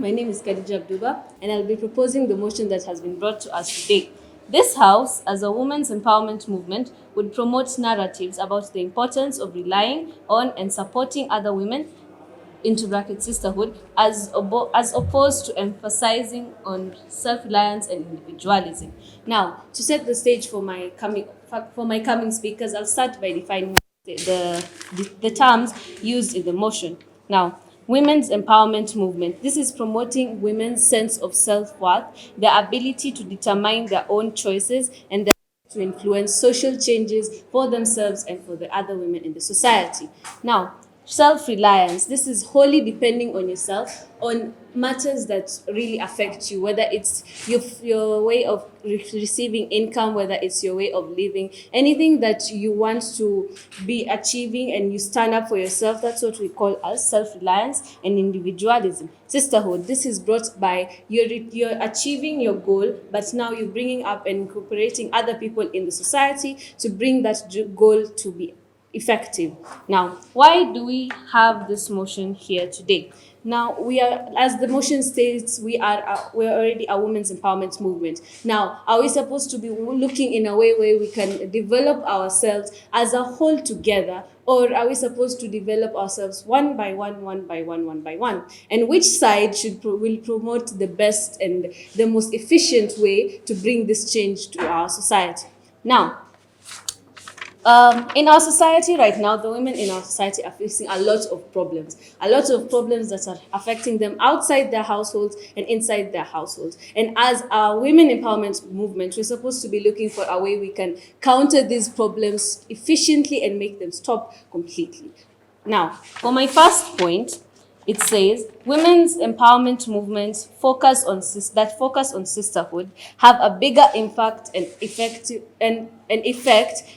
My name is Khadija Abduba, and I'll be proposing the motion that has been brought to us today. This House, as a women's empowerment movement, would promote narratives about the importance of relying on and supporting other women, into bracket sisterhood, as opposed to emphasizing on self-reliance and individualism. Now, to set the stage for my coming speakers, I'll start by defining the terms used in the motion. Now, women's empowerment movement. This is promoting women's sense of self-worth, their ability to determine their own choices, and their to influence social changes for themselves and for the other women in the society. Now, self-reliance. This is wholly depending on yourself, on matters that really affect you, whether it's your way of receiving income, whether it's your way of living, anything that you want to be achieving and you stand up for yourself. That's what we call as self-reliance and individualism. Sisterhood. This is brought by you're achieving your goal, but now you're bringing up and incorporating other people in the society to bring that goal to be effective. Now, why do we have this motion here today? Now, we are, as the motion states, we're already a women's empowerment movement. Now, are we supposed to be looking in a way where we can develop ourselves as a whole together, or are we supposed to develop ourselves one by one? And which side will promote the best and the most efficient way to bring this change to our society? Now, in our society right now, the women in our society are facing a lot of problems that are affecting them outside their households and inside their households. And as a women empowerment movement, we're supposed to be looking for a way we can counter these problems efficiently and make them stop completely. Now, for my first point, it says women's empowerment movements focus on sisterhood have a bigger impact and effect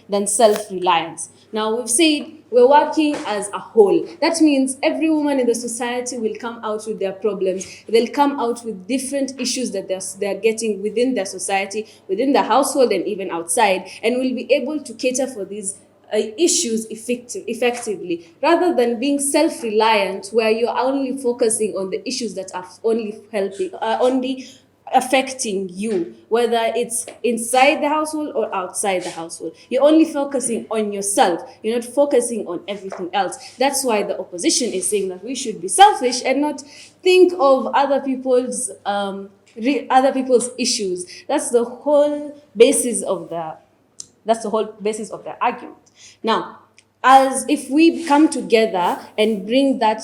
than self-reliance. Now, we've said we're working as a whole. That means every woman in the society will come out with their problems. They'll come out with different issues that they're getting within their society, within the household, and even outside, and will be able to cater for these issues effectively, rather than being self-reliant, where you're only focusing on the issues that are only affecting you, whether it's inside the household or outside the household. You're only focusing on yourself. You're not focusing on everything else. That's why the opposition is saying that we should be selfish and not think of other people's issues. That's the whole basis of the argument. Now, as if we come together and bring that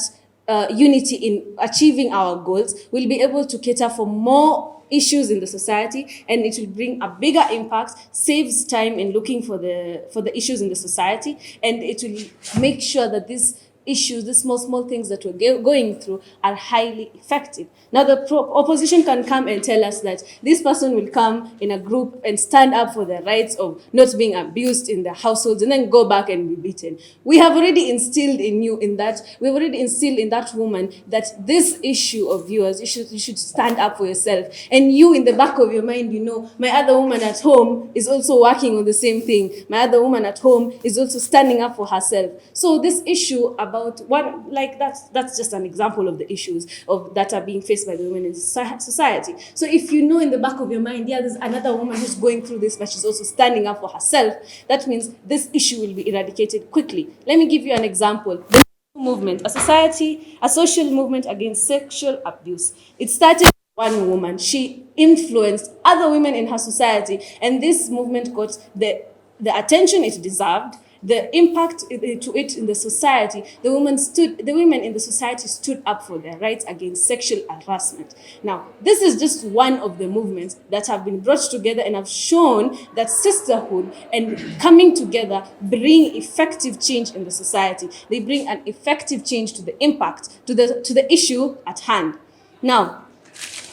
unity in achieving our goals, we'll be able to cater for more issues in the society, and it will bring a bigger impact, saves time in looking for the issues in the society, and it will make sure that these issues, the small things that we're going through, are highly effective. Now, the opposition can come and tell us that this person will come in a group and stand up for the rights of not being abused in their households and then go back and be beaten. We have already instilled in that woman that this issue of yours, you should stand up for yourself. And you, in the back of your mind, my other woman at home is also working on the same thing. My other woman at home is also standing up for herself. So this issue about that's just an example of the issues that are being faced by the women in society. So if you know in the back of your mind, there's another woman who's going through this, but she's also standing up for herself, that means this issue will be eradicated quickly. Let me give you an example. The movement, a social movement against sexual abuse. It started with one woman. She influenced other women in her society, and this movement got the attention it deserved, the impact to it in the society. The women in the society stood up for their rights against sexual harassment. Now, this is just one of the movements that have been brought together and have shown that sisterhood and coming together bring effective change in the society. They bring an effective change to the impact, to the issue at hand. Now,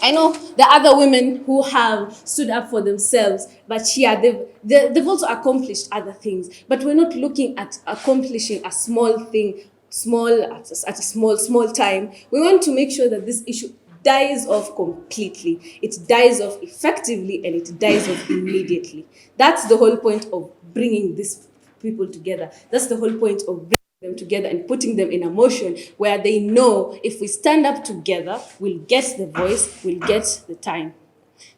I know there are other women who have stood up for themselves, but they've also accomplished other things. But we're not looking at accomplishing a small thing, at a small time. We want to make sure that this issue dies off completely. It dies off effectively, and it dies off immediately. That's the whole point of bringing these people together. That's the whole point of bringing them together and putting them in a motion where they know if we stand up together, we'll get the voice, we'll get the time.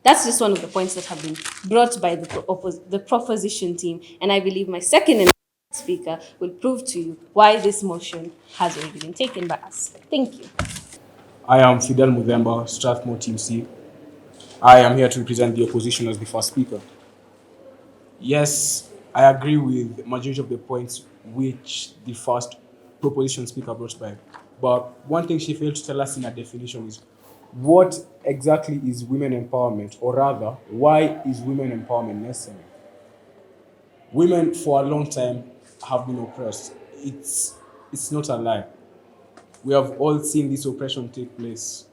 That's just one of the points that have been brought by the proposition team. And I believe my second and speaker will prove to you why this motion has already been taken by us. Thank you. I am Fidel Mudemba, Strathmore Team C. I am here to represent the opposition as the first speaker. Yes, I agree with majority of the points which the first proposition speaker brought by. But one thing she failed to tell us in her definition is what exactly is women empowerment, or rather, why is women empowerment necessary? Women for a long time have been oppressed. It's not a lie. We have all seen this oppression take place.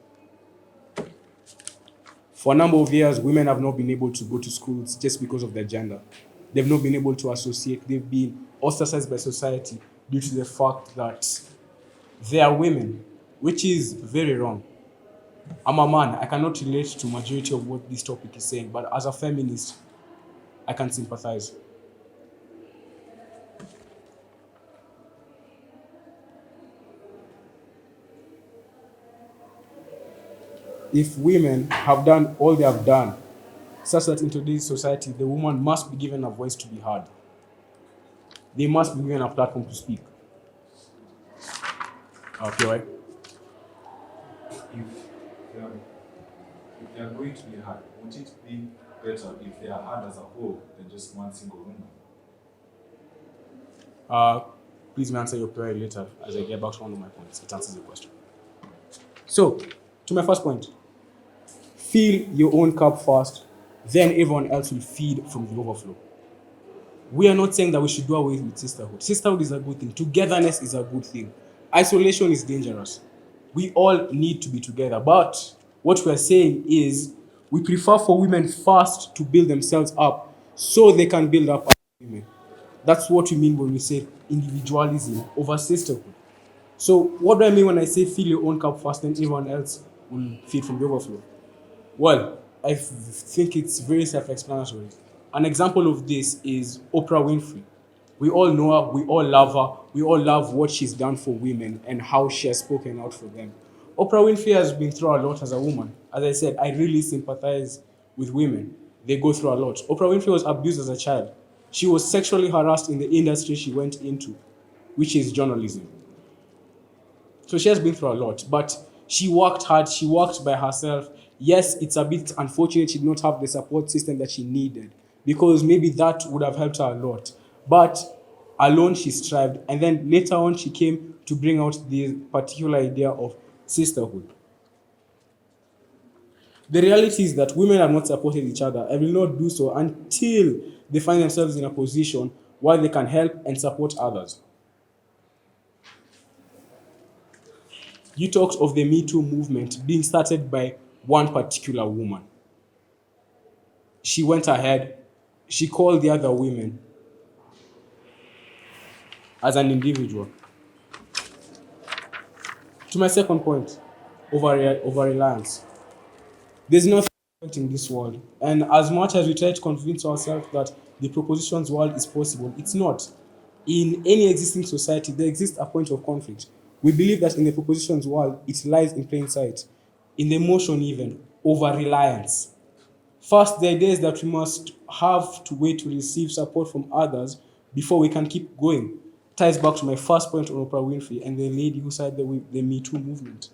For a number of years, women have not been able to go to schools just because of their gender. They've not been able to associate. They've been ostracized by society due to the fact that they are women, which is very wrong. I'm a man. I cannot relate to majority of what this topic is saying, but as a feminist, I can sympathize. If women have done all they have done, such that in today's society, the woman must be given a voice to be heard. They must be given a platform to speak. Okay, right? If they are going to be heard, would it be better if they are heard as a whole than just one single woman? Please may answer your query later as I get back to one of my points. It answers the question. So, to my first point, fill your own cup first, then everyone else will feed from the overflow. We are not saying that we should do away with sisterhood. Sisterhood is a good thing. Togetherness is a good thing. Isolation is dangerous. We all need to be together. But what we are saying is we prefer for women first to build themselves up so they can build up other women. That's what we mean when we say individualism over sisterhood. So what do I mean when I say fill your own cup first, then everyone else will feed from the overflow? Well, I think it's very self-explanatory. An example of this is Oprah Winfrey. We all know her, we all love her, we all love what she's done for women and how she has spoken out for them. Oprah Winfrey has been through a lot as a woman. As I said, I really sympathize with women. They go through a lot. Oprah Winfrey was abused as a child. She was sexually harassed in the industry she went into, which is journalism. So she has been through a lot, but she worked hard, she worked by herself. Yes, it's a bit unfortunate she did not have the support system that she needed, because maybe that would have helped her a lot. But alone she strived, and then later on she came to bring out the particular idea of sisterhood. The reality is that women have not supported each other and will not do so until they find themselves in a position where they can help and support others. You talked of the Me Too movement being started by one particular woman. She went ahead, she called the other women as an individual. To my second point, over-reliance. There's nothing perfect in this world. And as much as we try to convince ourselves that the proposition's world is possible, it's not. In any existing society, there exists a point of conflict. We believe that in the proposition's world, it lies in plain sight. In the motion even, over-reliance. First, the idea is that we must have to wait to receive support from others before we can keep going. Ties back to my first point on Oprah Winfrey and the lady who started the Me Too movement.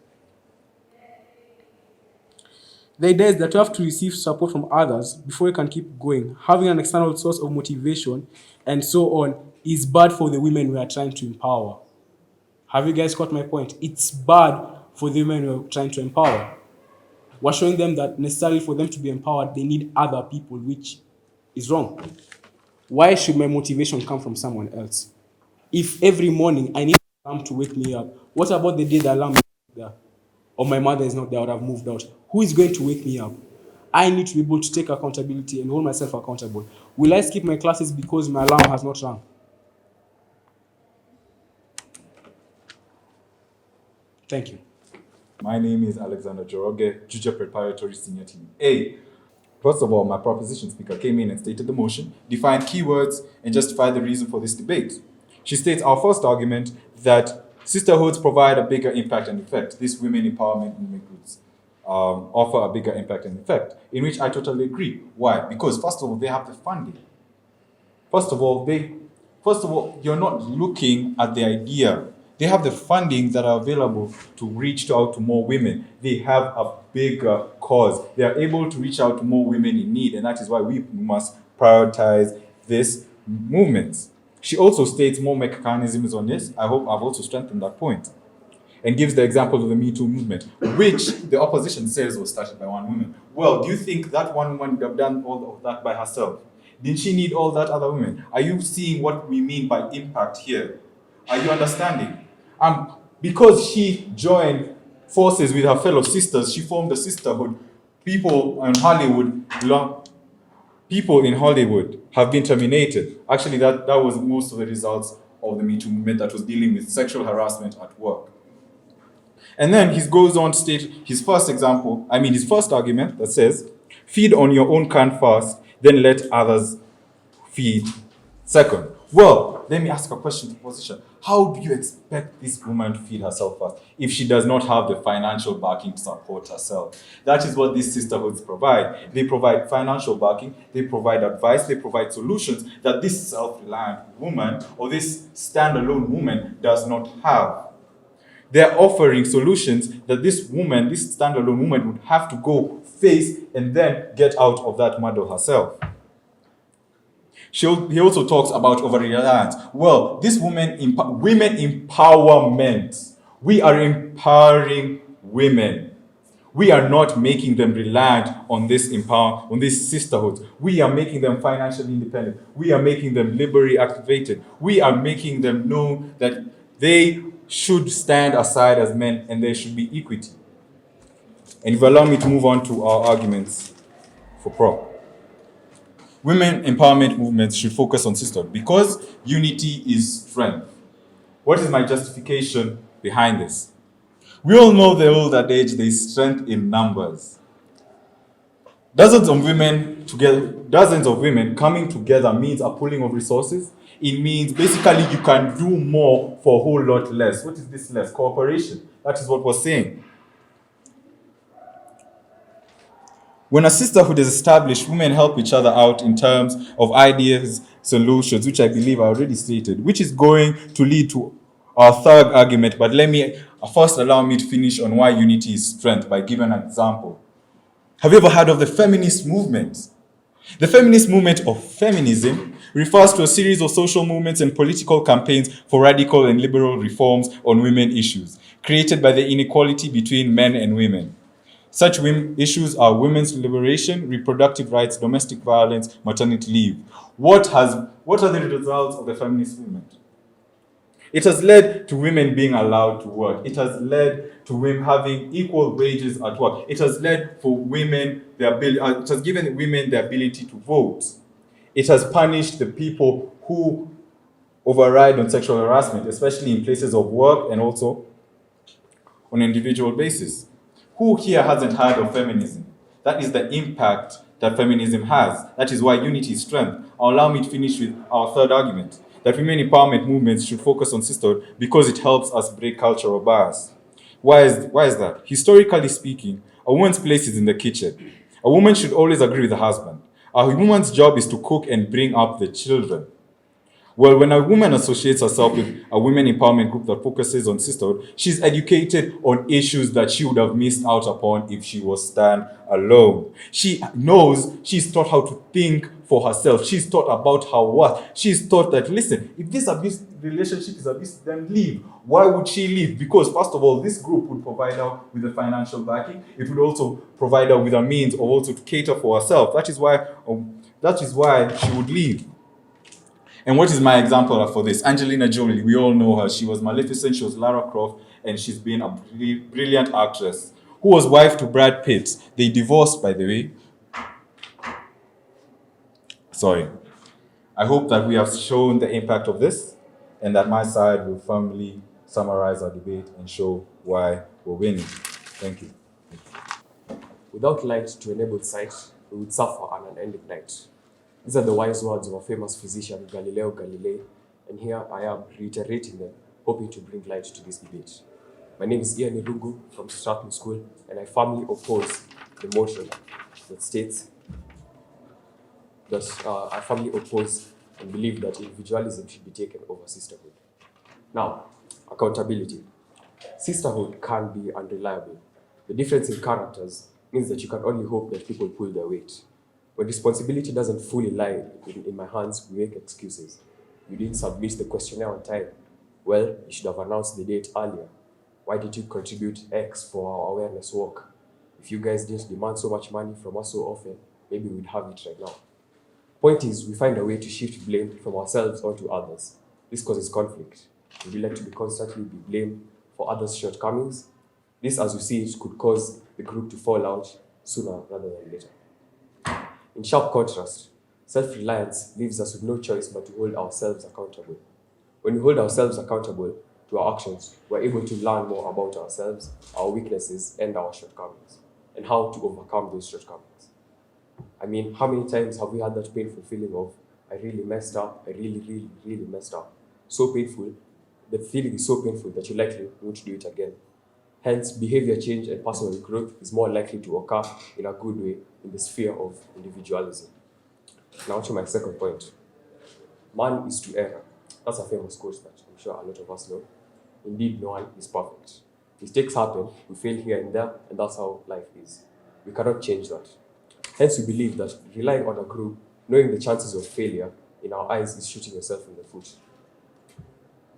The idea is that you have to receive support from others before you can keep going. Having an external source of motivation and so on is bad for the women we are trying to empower. Have you guys got my point? It's bad for the women we are trying to empower. We're showing them that necessarily for them to be empowered, they need other people, which is wrong. Why should my motivation come from someone else? If every morning I need an alarm to wake me up, what about the day the alarm is not there? Or my mother is not there, or I've moved out? Who is going to wake me up? I need to be able to take accountability and hold myself accountable. Will I skip my classes because my alarm has not rung? Thank you. My name is Alexander Joroge, Juja Preparatory Senior Team A. First of all, my proposition speaker came in and stated the motion, defined keywords, and justified the reason for this debate. She states our first argument that sisterhoods provide a bigger impact and effect. These women empowerment movement groups offer a bigger impact and effect, in which I totally agree. Why? Because first of all, they have the funding. First of all, you're not looking at the idea. They have the funding that are available to reach out to more women. They have a bigger cause. They are able to reach out to more women in need, and that is why we must prioritize this movement. She also states more mechanisms on this. I hope I've also strengthened that point. And gives the example of the Me Too movement, which the opposition says was started by one woman. Well, do you think that one woman would have done all of that by herself? Didn't she need all that other women? Are you seeing what we mean by impact here? Are you understanding? Because she joined forces with her fellow sisters, she formed a sisterhood. People in Hollywood have been terminated. Actually, that was most of the results of the Me Too movement that was dealing with sexual harassment at work. And then he goes on to state his first argument that says, feed on your own can first, then let others feed second. Well, let me ask a question to position. How do you expect this woman to feed herself first if she does not have the financial backing to support herself? That is what these sisterhoods provide. They provide financial backing, they provide advice, they provide solutions that this self-reliant woman or this standalone woman does not have. They're offering solutions that this standalone woman would have to go face and then get out of that muddle herself. He also talks about over-reliance. Well, this women empowerment. We are empowering women. We are not making them reliant on this sisterhood. We are making them financially independent. We are making them liberally activated. We are making them know that they should stand aside as men and there should be equity. And if you allow me to move on to our arguments for prop. Women empowerment movements should focus on sisterhood because unity is strength. What is my justification behind this? We all know the old adage, there is strength in numbers. Dozens of women coming together means a pooling of resources. It means basically you can do more for a whole lot less. What is this less? Cooperation. That is what we're saying. When a sisterhood is established, women help each other out in terms of ideas, solutions, which I believe I already stated, which is going to lead to our third argument. But allow me to finish on why unity is strength by giving an example. Have you ever heard of the feminist movement? The feminist movement of feminism refers to a series of social movements and political campaigns for radical and liberal reforms on women issues, created by the inequality between men and women. Such issues are women's liberation, reproductive rights, domestic violence, maternity leave. What are the results of the feminist movement? It has led to women being allowed to work. It has led to women having equal wages at work. It has led for women it has given women the ability to vote. It has punished the people who override on sexual harassment, especially in places of work and also on an individual basis. Who here hasn't heard of feminism? That is the impact that feminism has. That is why unity is strength. Allow me to finish with our third argument, that women empowerment movements should focus on sisterhood because it helps us break cultural bias. Why is that? Historically speaking, a woman's place is in the kitchen. A woman should always agree with the husband. A woman's job is to cook and bring up the children. Well, when a woman associates herself with a women empowerment group that focuses on sisterhood, she's educated on issues that she would have missed out upon if she was stand alone. She's taught how to think for herself. She's taught about her worth. She's taught that, listen, if this relationship is abusive, then leave. Why would she leave? Because first of all, this group would provide her with the financial backing. It would also provide her with a means of also to cater for herself. That is why she would leave. And what is my example for this? Angelina Jolie, we all know her. She was Maleficent, she was Lara Croft, and she's been a brilliant actress who was wife to Brad Pitt. They divorced, by the way. Sorry. I hope that we have shown the impact of this and that my side will firmly summarize our debate and show why we're winning. Thank you. Without light to enable sight, we would suffer an unending night. These are the wise words of a famous physician, Galileo Galilei, and here I am reiterating them, hoping to bring light to this debate. My name is Ian Irungu from Strathmore School, and I firmly oppose the motion that states that I firmly oppose and believe that individualism should be taken over sisterhood. Now, accountability. Sisterhood can be unreliable. The difference in characters means that you can only hope that people pull their weight. When responsibility doesn't fully lie in my hands, we make excuses. You didn't submit the questionnaire on time. Well, you should have announced the date earlier. Why did you contribute X for our awareness work? If you guys didn't demand so much money from us so often, maybe we'd have it right now. Point is, we find a way to shift blame from ourselves onto others. This causes conflict. Would you like to be constantly be blamed for others' shortcomings? This, as we see it, could cause the group to fall out sooner rather than later. In sharp contrast, self-reliance leaves us with no choice but to hold ourselves accountable. When we hold ourselves accountable to our actions, we're able to learn more about ourselves, our weaknesses, and our shortcomings, and how to overcome those shortcomings. I mean, how many times have we had that painful feeling of, I really messed up, I really messed up? So painful, the feeling is so painful that you likely won't do it again. Hence, behavior change and personal growth is more likely to occur in a good way in the sphere of individualism. Now to my second point. Man is to err. That's a famous quote that I'm sure a lot of us know. Indeed, no one is perfect. Mistakes happen, we fail here and there, and that's how life is. We cannot change that. Hence, we believe that relying on a group, knowing the chances of failure, in our eyes is shooting yourself in the foot.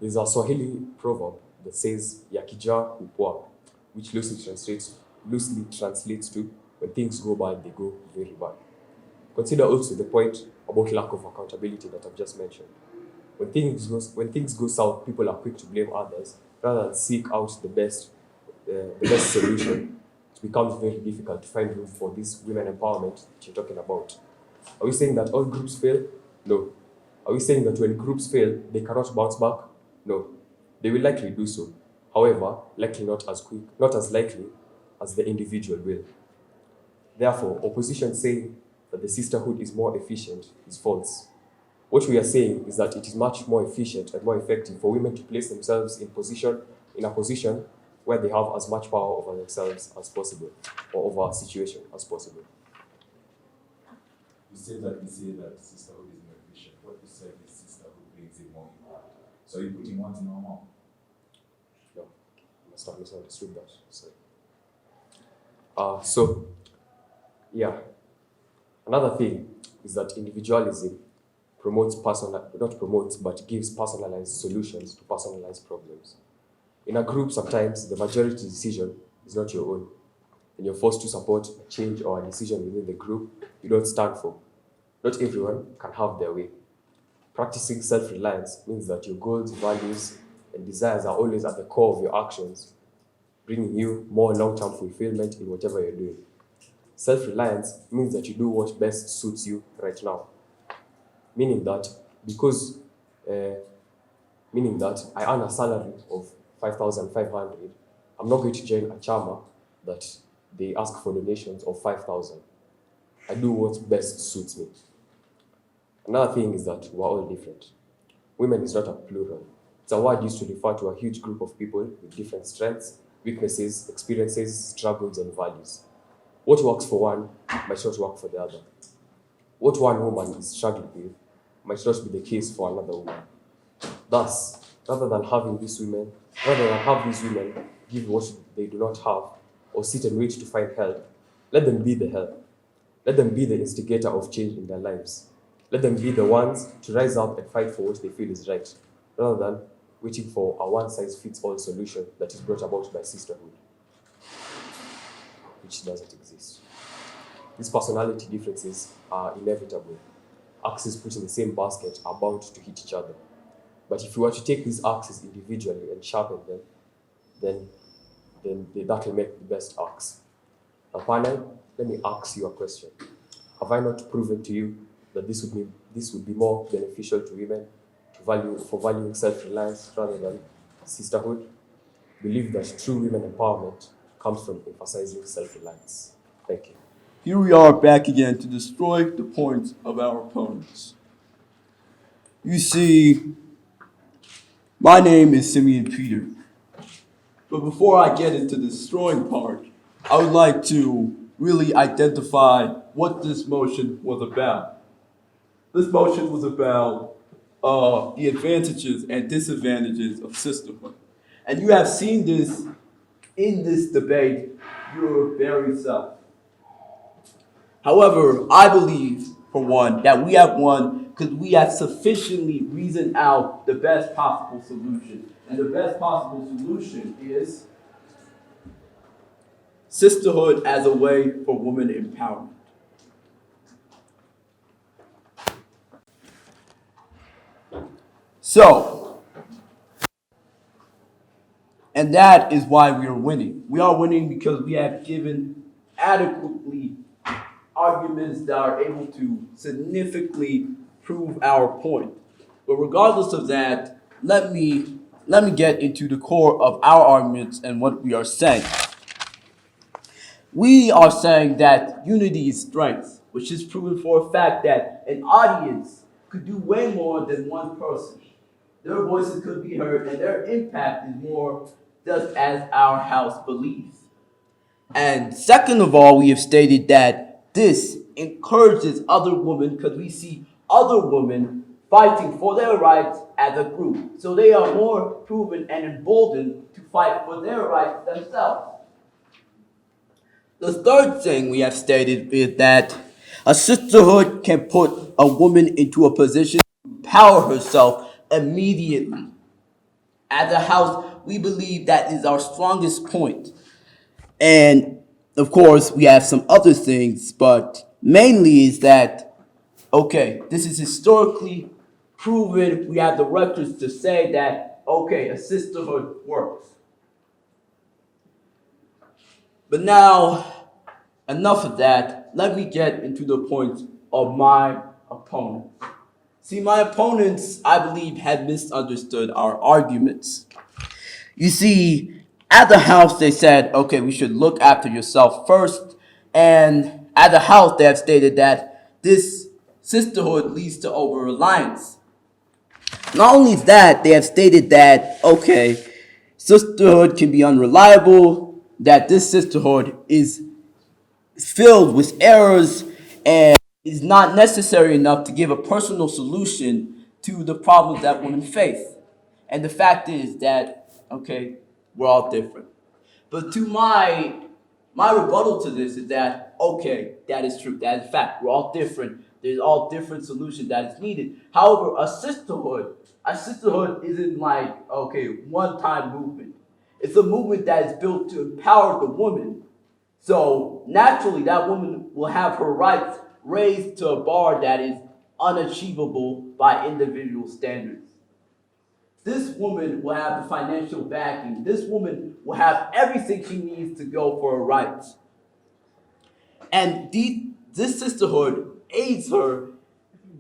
There's a Swahili proverb that says, Yakija upwa, which loosely translates to, when things go bad, they go very bad. Consider also the point about lack of accountability that I've just mentioned. When things go south, people are quick to blame others rather than seek out the best solution. It becomes very difficult to find room for this women empowerment that you're talking about. Are we saying that all groups fail? No. Are we saying that when groups fail, they cannot bounce back? No. They will likely do so. However, likely not as likely as the individual will. Therefore, opposition saying that the sisterhood is more efficient is false. What we are saying is that it is much more efficient and more effective for women to place themselves in a position where they have as much power over themselves as possible, or over a situation as possible. You say that sisterhood is more efficient. What you said is sisterhood brings in more impact. So you're putting one to normal? No, I must have misunderstood that. Sorry. Another thing is that individualism gives personalized solutions to personalized problems. In a group, sometimes the majority decision is not your own, and you're forced to support a change or a decision within the group you don't stand for. Not everyone can have their way. Practicing self-reliance means that your goals, values, and desires are always at the core of your actions, bringing you more long-term fulfillment in whatever you're doing. Self-reliance means that you do what best suits you right now. Meaning that I earn a salary of 5,500, I'm not going to join a chama that they ask for donations of 5,000. I do what best suits me. Another thing is that we're all different. Women is not a plural. It's a word used to refer to a huge group of people with different strengths, weaknesses, experiences, struggles, and values. What works for one might not work for the other. What one woman is struggling with might not be the case for another woman. Thus, rather than have these women give what they do not have or sit and wait to find help, let them be the help. Let them be the instigator of change in their lives. Let them be the ones to rise up and fight for what they feel is right, rather than waiting for a one-size-fits-all solution that is brought about by sisterhood, which doesn't exist. These personality differences are inevitable. Axes put in the same basket are bound to hit each other. But if you were to take these axes individually and sharpen them, then that will make the best axe. Now, panel, let me ask you a question. Have I not proven to you that this would be more beneficial to women for valuing self-reliance rather than sisterhood? Believe that true women empowerment comes from emphasizing self-reliance. Thank you. Here we are back again to destroy the points of our opponents. You see, My name is Simeon Peter. But before I get into the destroying part, I would like to really identify what this motion was about. This motion was about the advantages and disadvantages of sisterhood. And you have seen this in this debate your very self. However, I believe, for one, that we have won because we have sufficiently reasoned out the best possible solution. And the best possible solution is sisterhood as a way for women empowerment. So, and that is why we are winning. We are winning because we have given adequately arguments that are able to significantly prove our point. But regardless of that, let me get into the core of our arguments and what we are saying. We are saying that unity is strength, which is proven for a fact that an audience could do way more than one person. Their voices could be heard and their impact is more just as our house believes. And second of all, we have stated that this encourages other women because we see other women fighting for their rights as a group. So they are more proven and emboldened to fight for their rights themselves. The third thing we have stated is that a sisterhood can put a woman into a position to empower herself immediately. As a house, we believe that is our strongest point. And of course, we have some other things, but mainly is that, okay, this is historically proven. We have the records to say that, okay, a sisterhood works. But now, enough of that. Let me get into the point of my opponent. See, my opponents, I believe, had misunderstood our arguments. You see, at the house, they said, okay, we should look after yourself first. And at the house, they have stated that this sisterhood leads to over-reliance. Not only that, they have stated that, okay, sisterhood can be unreliable, that this sisterhood is filled with errors and is not necessary enough to give a personal solution to the problems that women face. And the fact is that, okay, we're all different. But to my rebuttal to this is that, okay, that is true. That is fact. We're all different. There's all different solutions that is needed. However, a sisterhood isn't like, okay, one-time movement. It's a movement that is built to empower the woman. So naturally, that woman will have her rights raised to a bar that is unachievable by individual standards. This woman will have the financial backing. This woman will have everything she needs to go for her rights. And this sisterhood aids her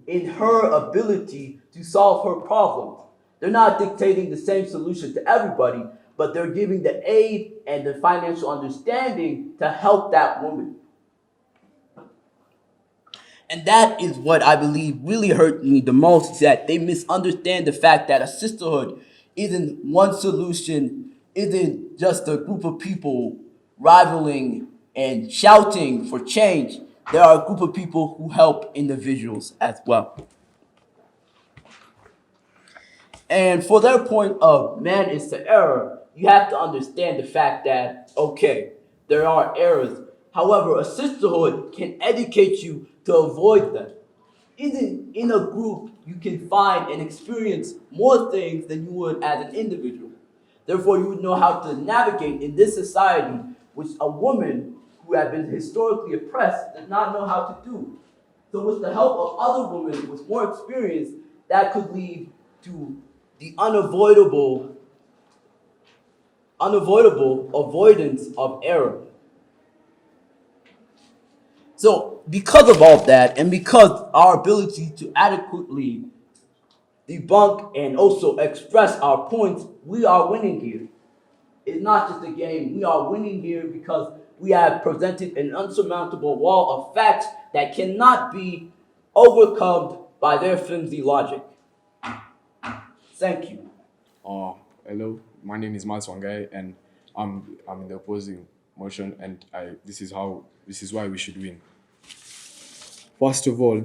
in her ability to solve her problems. They're not dictating the same solution to everybody, but they're giving the aid and the financial understanding to help that woman. And that is what I believe really hurt me the most, is that they misunderstand the fact that a sisterhood isn't one solution, isn't just a group of people rivaling and shouting for change. There are a group of people who help individuals as well. And for their point of man is to error, you have to understand the fact that, okay, there are errors. However, a sisterhood can educate you to avoid them. In a group, you can find and experience more things than you would as an individual. Therefore, you would know how to navigate in this society, which a woman who has been historically oppressed does not know how to do. So with the help of other women with more experience, that could lead to the unavoidable avoidance of error. So because of all that, and because our ability to adequately debunk and also express our points, we are winning here. It's not just a game. We are winning here because we have presented an unsurmountable wall of facts that cannot be overcome by their flimsy logic. Thank you. Hello, my name is Mas Wangai, and I'm in the opposing motion, and this is why we should win. First of all,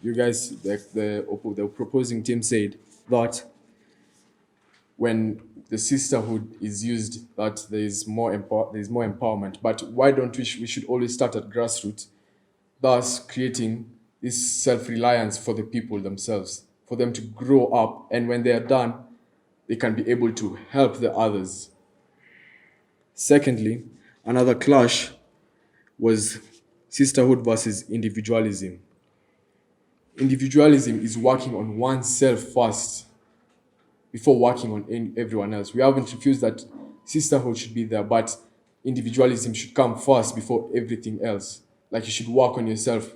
you guys, the proposing team said that when the sisterhood is used, that there is more empowerment. But why don't we should always start at grassroots, thus creating this self-reliance for the people themselves, for them to grow up, and when they are done, they can be able to help the others. Secondly, another clash was sisterhood versus individualism. Individualism is working on oneself first before working on everyone else. We haven't refused that sisterhood should be there, but individualism should come first before everything else. Like, you should work on yourself.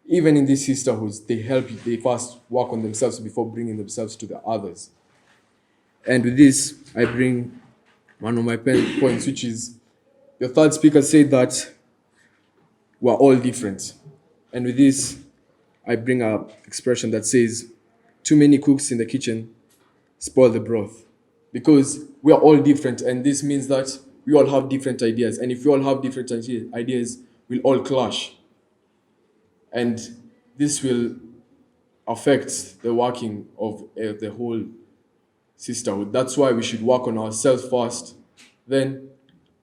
Even in these sisterhoods, they help you. They first work on themselves before bringing themselves to the others. And with this, I bring one of my points, which is your third speaker said that we're all different. And with this, I bring a expression that says, too many cooks in the kitchen spoil the broth. Because we are all different, and this means that we all have different ideas. And if we all have different ideas, we'll all clash. And this will affect the working of the whole sisterhood. That's why we should work on ourselves first, then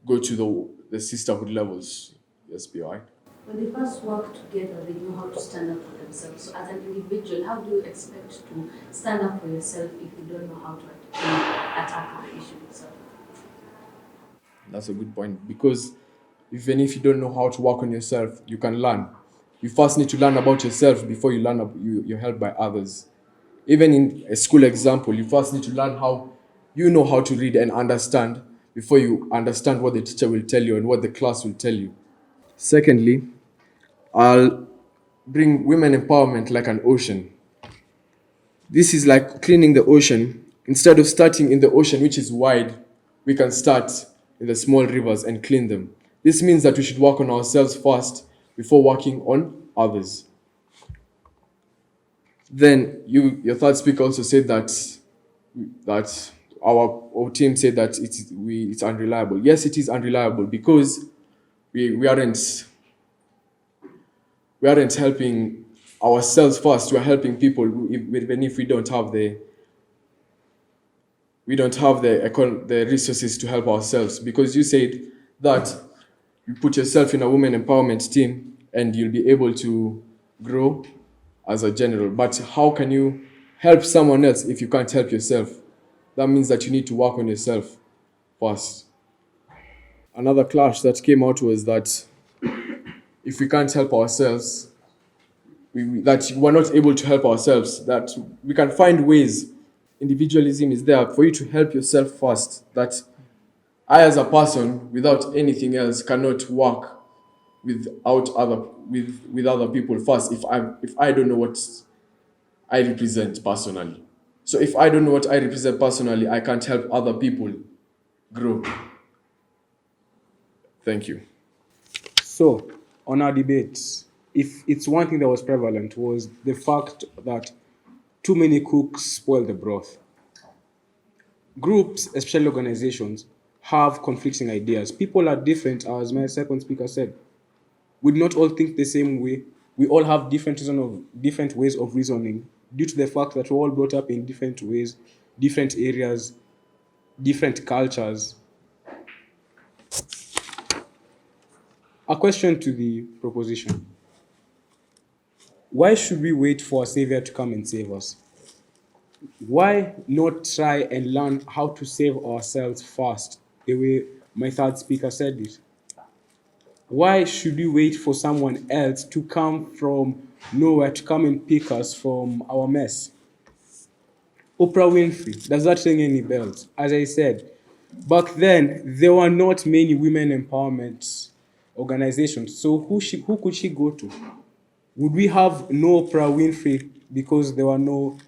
go to the sisterhood levels. Yes, BI. When they first work together, they know how to stand up for themselves. So as an individual, how do you expect to stand up for yourself if you don't know how to attack the issue yourself? That's a good point, because even if you don't know how to work on yourself, you can learn. You first need to learn about yourself before you learn you're helped by others. Even in a school example, you first need to learn how you know how to read and understand before you understand what the teacher will tell you and what the class will tell you. Secondly, I'll bring women empowerment like an ocean. This is like cleaning the ocean. Instead of starting in the ocean, which is wide, we can start in the small rivers and clean them. This means that we should work on ourselves first before working on others. Then your third speaker also said that our team said that it's unreliable. Yes, it is unreliable because we aren't helping ourselves first. We are helping people even if we don't have the resources to help ourselves. Because you said that you put yourself in a women empowerment team and you'll be able to grow as a general. But how can you help someone else if you can't help yourself? That means that you need to work on yourself first. Another clash that came out was that if we can't help ourselves, that we're not able to help ourselves, that we can find ways. Individualism is there for you to help yourself first. That I, as a person, without anything else, cannot work with other people first if I don't know what I represent personally. So if I don't know what I represent personally, I can't help other people grow. Thank you. So, on our debate, if it's one thing that was prevalent was the fact that too many cooks spoil the broth. Groups, especially organizations, have conflicting ideas. People are different, as my second speaker said. We do not all think the same way. We all have different ways of reasoning due to the fact that we're all brought up in different ways, different areas, different cultures. A question to the proposition. Why should we wait for a savior to come and save us? Why not try and learn how to save ourselves first, the way my third speaker said it? Why should we wait for someone else to come from nowhere to come and pick us from our mess? Oprah Winfrey, does that ring any bells? As I said, back then, there were not many women empowerment organizations. So who could she go to? Would we have no Oprah Winfrey because there were no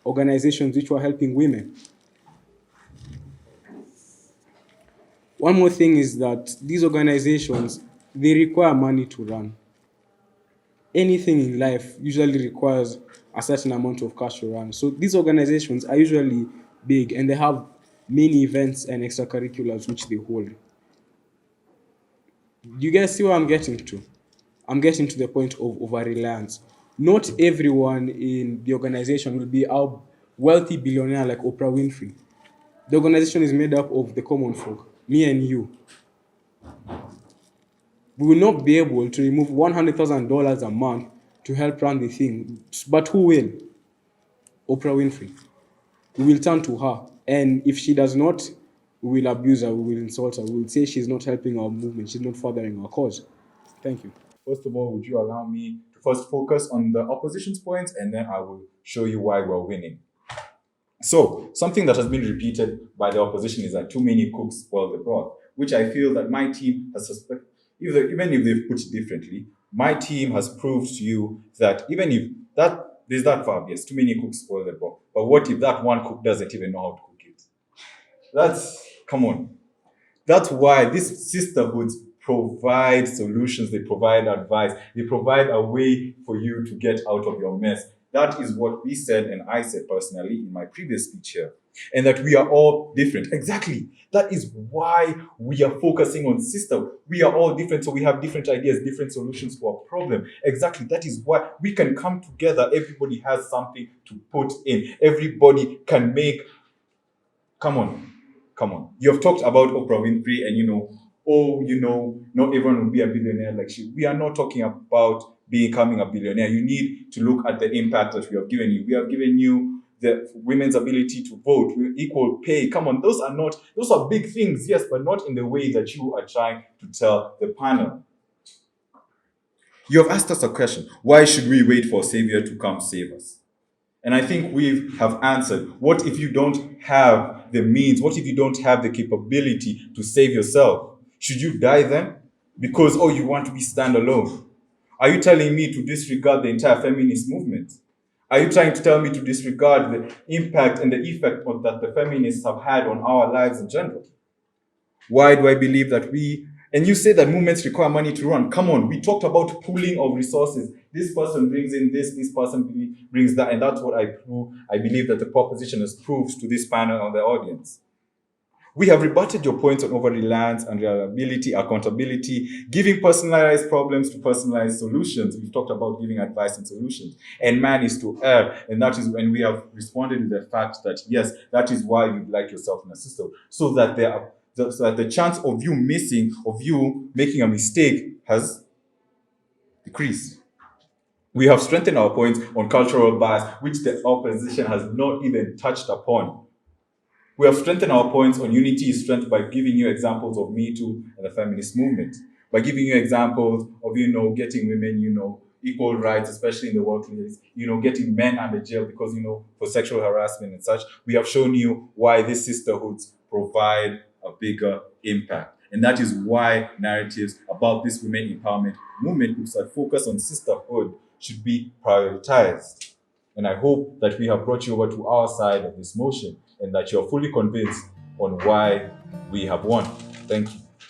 organizations which were helping women? One more thing is that these organizations, they require money to run. Anything in life usually requires a certain amount of cash to run. So these organizations are usually big, and they have many events and extracurriculars which they hold. Do you guys see where I'm getting to? I'm getting to the point of over-reliance. Not everyone in the organization will be a wealthy billionaire like Oprah Winfrey. The organization is made up of the common folk, me and you. We will not be able to remove $100,000 a month to help run the thing. But who will? Oprah Winfrey. We will turn to her. And if she does not, we will abuse her, we will insult her, we will say she's not helping our movement, she's not furthering our cause. Thank you. First of all, would you allow me to first focus on the opposition's points, and then I will show you why we're winning. So, something that has been repeated by the opposition is that too many cooks spoil the broth, which I feel that my team has suspected, even if they've put it differently, my team has proved to you that even if there's that verb, yes, too many cooks spoil the broth. But what if that one cook doesn't even know how to cook it? Come on. That's why these sisterhoods provide solutions, they provide advice, they provide a way for you to get out of your mess. That is what we said, and I said personally in my previous speech here. And that we are all different. Exactly. That is why we are focusing on sister. We are all different, so we have different ideas, different solutions to our problem. Exactly. That is why we can come together. Everybody has something to put in. Everybody can make... Come on. You have talked about Oprah Winfrey and, not everyone will be a billionaire like she. We are not talking about becoming a billionaire. You need to look at the impact that we have given you. We have given you the women's ability to vote, equal pay. Come on, those are big things, yes, but not in the way that you are trying to tell the panel. You have asked us a question. Why should we wait for a savior to come save us? And I think we have answered. What if you don't have the means? What if you don't have the capability to save yourself? Should you die then? Because, you want to be standalone. Are you telling me to disregard the entire feminist movement? Are you trying to tell me to disregard the impact and the effect that the feminists have had on our lives in general? Why do I believe that and you say that movements require money to run. Come on, we talked about pooling of resources. This person brings in this person brings that, and that's what I believe that the proposition has proved to this panel and the audience. We have rebutted your points on over-reliance, unreliability, accountability, giving personalized problems to personalized solutions. We've talked about giving advice and solutions. And man is to err. And that is when we have responded to the fact that, yes, that is why you'd like yourself in a system. So that the chance of you making a mistake has decreased. We have strengthened our points on cultural bias, which the opposition has not even touched upon. We have strengthened our points on unity is strength by giving you examples of Me Too and the feminist movement, by giving you examples of, getting women, equal rights, especially in the workplace, getting men under jail because, for sexual harassment and such. We have shown you why these sisterhoods provide a bigger impact. And that is why narratives about this women empowerment movement groups that focus on sisterhood should be prioritized. And I hope that we have brought you over to our side of this motion and that you're fully convinced on why we have won. Thank you.